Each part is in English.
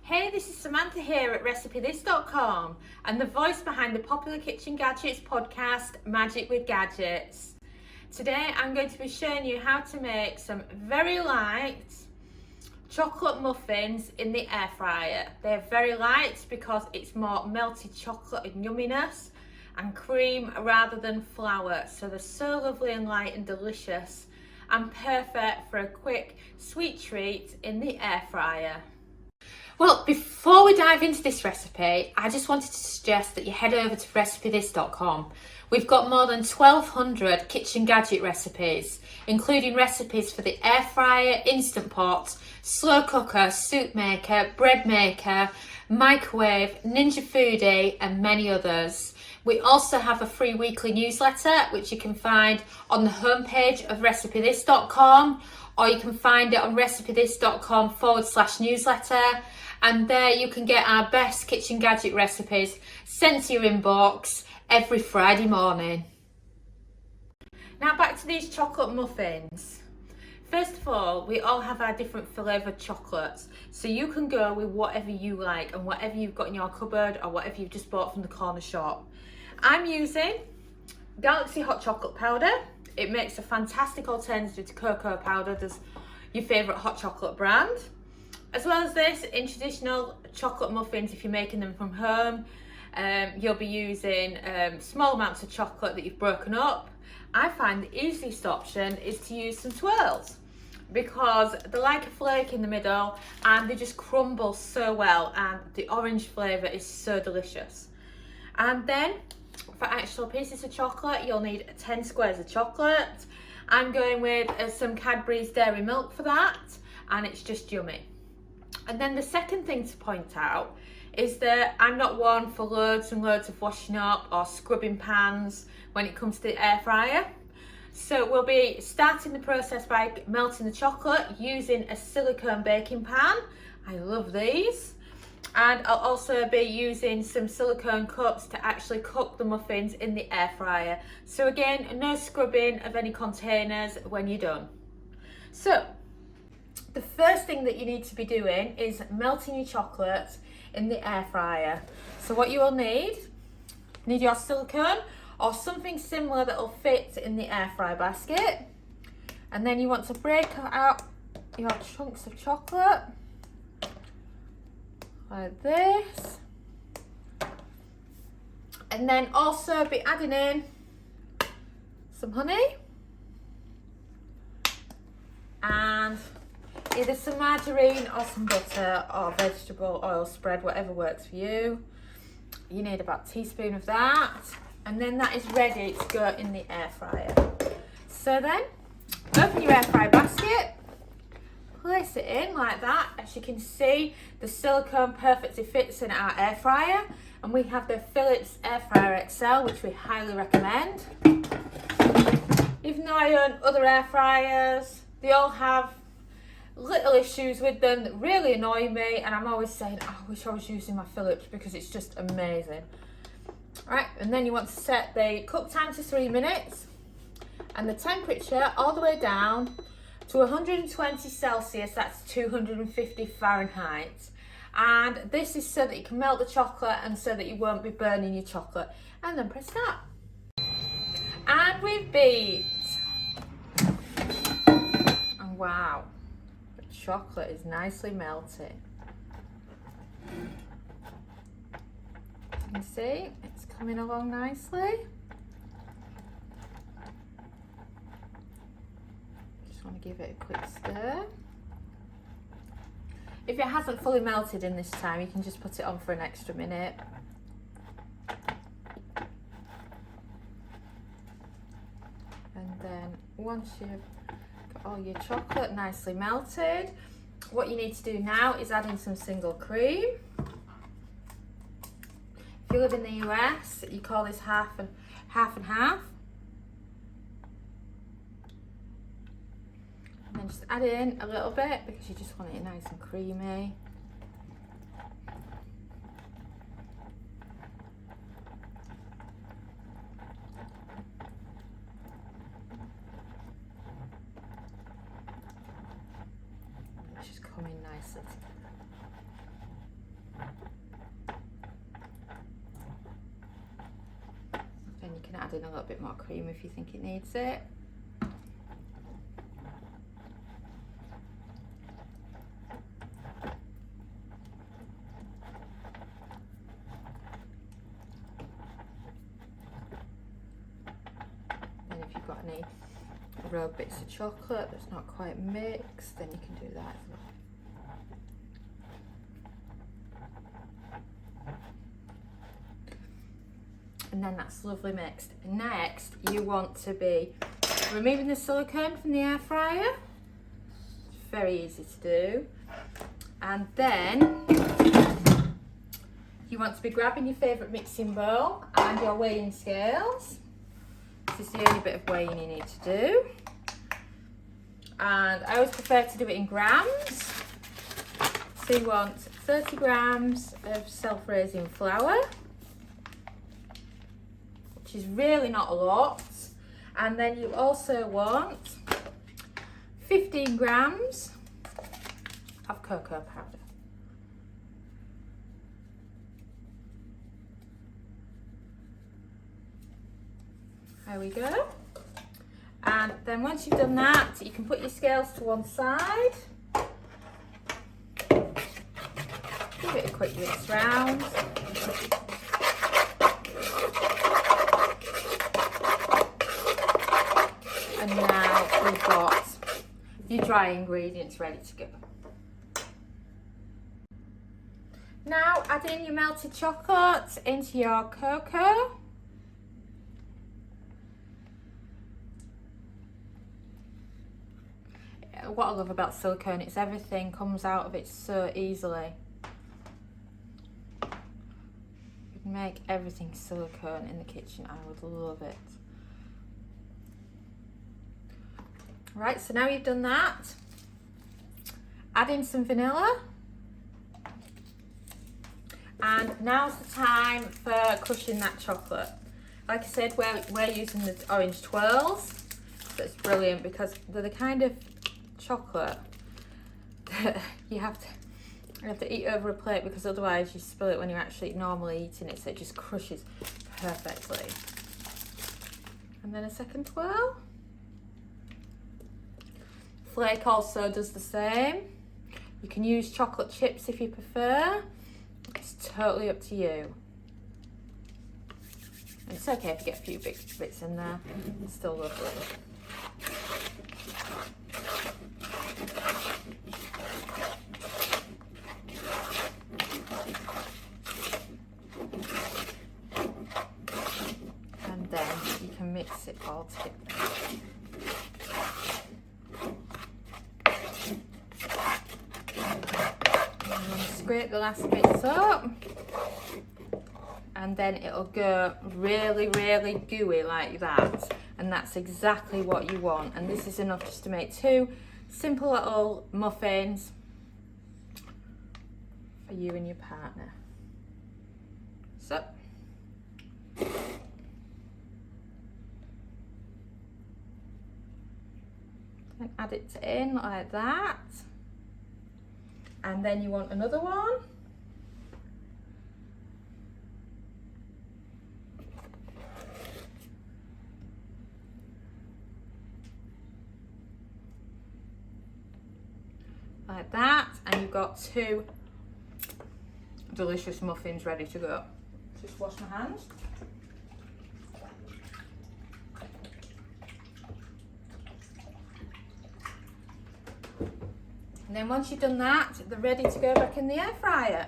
Hey, this is Samantha here at RecipeThis.com and the voice behind the popular Kitchen Gadgets podcast, Magic with Gadgets. Today I'm going to be showing you how to make some very light chocolate muffins in the air fryer. They're very light because it's more melted chocolate and yumminess and cream rather than flour. So they're so lovely and light and delicious and perfect for a quick sweet treat in the air fryer. Well, before we dive into this recipe, I just wanted to suggest that you head over to RecipeThis.com. We've got more than 1,200 kitchen gadget recipes, including recipes for the air fryer, instant pot, slow cooker, soup maker, bread maker, microwave, Ninja Foodie, and many others. We also have a free weekly newsletter, which you can find on the homepage of RecipeThis.com, or you can find it on RecipeThis.com/newsletter. And there you can get our best kitchen gadget recipes sent to your inbox every Friday morning. Now back to these chocolate muffins. First of all, we all have our different flavoured chocolates. So you can go with whatever you like and whatever you've got in your cupboard or whatever you've just bought from the corner shop. I'm using Galaxy hot chocolate powder. It makes a fantastic alternative to cocoa powder. There's your favourite hot chocolate brand. As well as this, in traditional chocolate muffins, if you're making them from home, you'll be using small amounts of chocolate that you've broken up. I find the easiest option is to use some swirls because they're like a flake in the middle and they just crumble so well, and the orange flavour is so delicious. And then for actual pieces of chocolate, you'll need 10 squares of chocolate. I'm going with some Cadbury's Dairy Milk for that, and it's just yummy. And then the second thing to point out is that I'm not one for loads and loads of washing up or scrubbing pans when it comes to the air fryer. So we'll be starting the process by melting the chocolate using a silicone baking pan. I love these. And I'll also be using some silicone cups to actually cook the muffins in the air fryer. So again, no scrubbing of any containers when you're done. So the first thing that you need to be doing is melting your chocolate in the air fryer. So what you will need your silicone or something similar that will fit in the air fry basket. And then you want to break out your chunks of chocolate like this. And then also be adding in some honey and either some margarine or some butter or vegetable oil spread, whatever works for you. You need about a teaspoon of that, and then that is ready to go in the air fryer. So then, open your air fry basket, place it in like that. As you can see, the silicone perfectly fits in our air fryer, and we have the Philips Air Fryer XL, which we highly recommend. Even though I own other air fryers, they all have little issues with them that really annoy me, and I'm always saying, oh, I wish I was using my Philips because it's just amazing. Right, and then you want to set the cook time to 3 minutes and the temperature all the way down to 120 Celsius, that's 250 Fahrenheit. And this is so that you can melt the chocolate and so that you won't be burning your chocolate. And then press start. And we've beat. And wow. Chocolate is nicely melted. You can see it's coming along nicely. Just want to give it a quick stir. If it hasn't fully melted in this time, you can just put it on for an extra minute. And then once you've all your chocolate nicely melted, what you need to do now is add in some single cream. If you live in the US, you call this half and half. And then just add in a little bit because you just want it nice and creamy. Coming nicely. in a little bit more cream if you think it needs it. And if you've got any raw bits of chocolate that's not quite mixed, then you can do that as well. And then that's lovely mixed. Next, you want to be removing the silicone from the air fryer. It's very easy to do. And then you want to be grabbing your favourite mixing bowl and your weighing scales. This is the only bit of weighing you need to do. And I always prefer to do it in grams. So you want 30 grams of self-raising flour, which is really not a lot. And then you also want 15 grams of cocoa powder. There we go. And then once you've done that, you can put your scales to one side. Give it a quick rinse round. And now we've got your dry ingredients ready to go. Now add in your melted chocolate into your cocoa. What I love about silicone is everything comes out of it so easily. You can make everything silicone in the kitchen. I would love it. Right, so now you've done that, add in some vanilla. And now's the time for crushing that chocolate. Like I said, we're using the orange twirls. So it's brilliant because they're the kind of chocolate that you have to eat over a plate, because otherwise you spill it when you're actually normally eating it, so it just crushes perfectly. And then a second twirl. Flake also does the same. You can use chocolate chips if you prefer. It's totally up to you. And it's okay if you get a few bits in there. It's still lovely. And then you can mix it all together. Scrape the last bits up, and then it'll go really, really gooey like that, and that's exactly what you want. And this is enough just to make two simple little muffins for you and your partner. So then add it in like that. And then you want another one. Like that, and you've got two delicious muffins ready to go. Just wash my hands. And then once you've done that, they're ready to go back in the air fryer.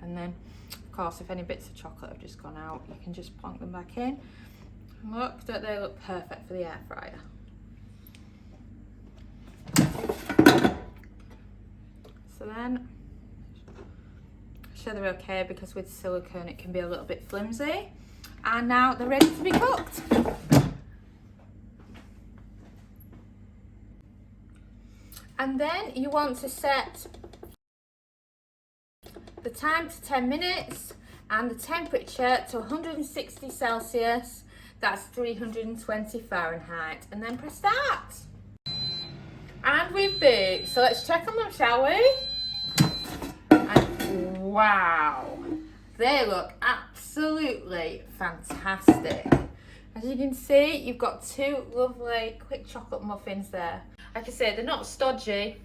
And then, of course, if any bits of chocolate have just gone out, you can just plonk them back in. And look, don't they look perfect for the air fryer? So then, sure they're okay, because with silicone it can be a little bit flimsy. And now they're ready to be cooked. And then you want to set the time to 10 minutes and the temperature to 160 Celsius, that's 320 Fahrenheit, and then press start. And we've baked, so let's check on them, shall we? And wow, they look absolutely absolutely fantastic. As you can see, you've got two lovely quick chocolate muffins there. Like I say, they're not stodgy.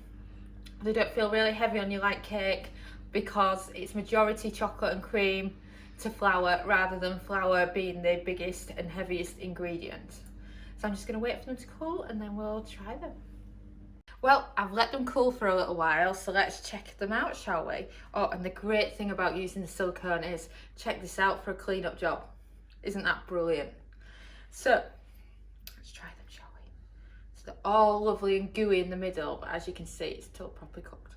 They don't feel really heavy on you like cake because it's majority chocolate and cream to flour rather than flour being the biggest and heaviest ingredient. So I'm just going to wait for them to cool and then we'll try them. Well, I've let them cool for a little while, so let's check them out, shall we? Oh, and the great thing about using the silicone is, check this out for a clean-up job. Isn't that brilliant? So, let's try them, shall we? So they're all lovely and gooey in the middle, but as you can see, it's still properly cooked.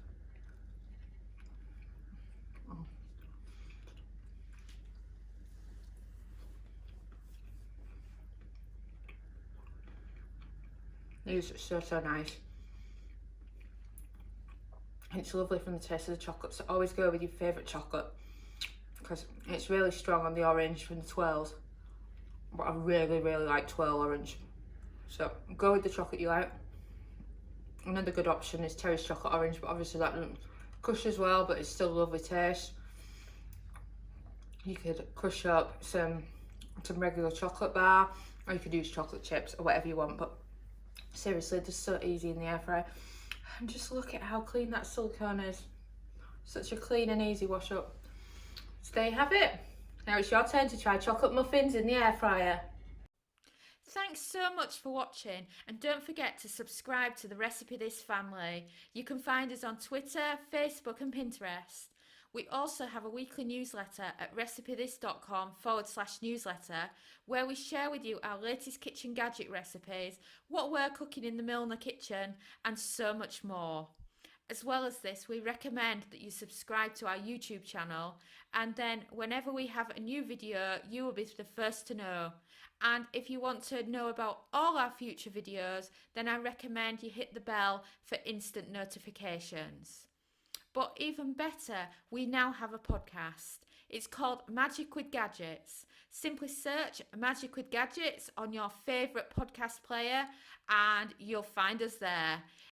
These are so nice. It's lovely from the taste of the chocolate, so always go with your favourite chocolate because it's really strong on the orange from the twirls, but I really like twirl orange, so go with the chocolate you like. Another good option is Terry's chocolate orange, but obviously that doesn't crush as well, but it's still a lovely taste. You could crush up some regular chocolate bar, or you could use chocolate chips or whatever you want, but seriously, they're so easy in the air fryer. And just look at how clean that silicone is. Such a clean and easy wash up. So there you have it. Now it's your turn to try chocolate muffins in the air fryer. Thanks so much for watching, and don't forget to subscribe to the Recipe This family. You can find us on Twitter, Facebook and Pinterest. We also have a weekly newsletter at recipethis.com/newsletter where we share with you our latest kitchen gadget recipes, what we're cooking in the Milner kitchen and so much more. As well as this, we recommend that you subscribe to our YouTube channel, and then whenever we have a new video, you will be the first to know. And if you want to know about all our future videos, then I recommend you hit the bell for instant notifications. But even better, we now have a podcast. It's called Magic with Gadgets. Simply search Magic with Gadgets on your favourite podcast player and you'll find us there.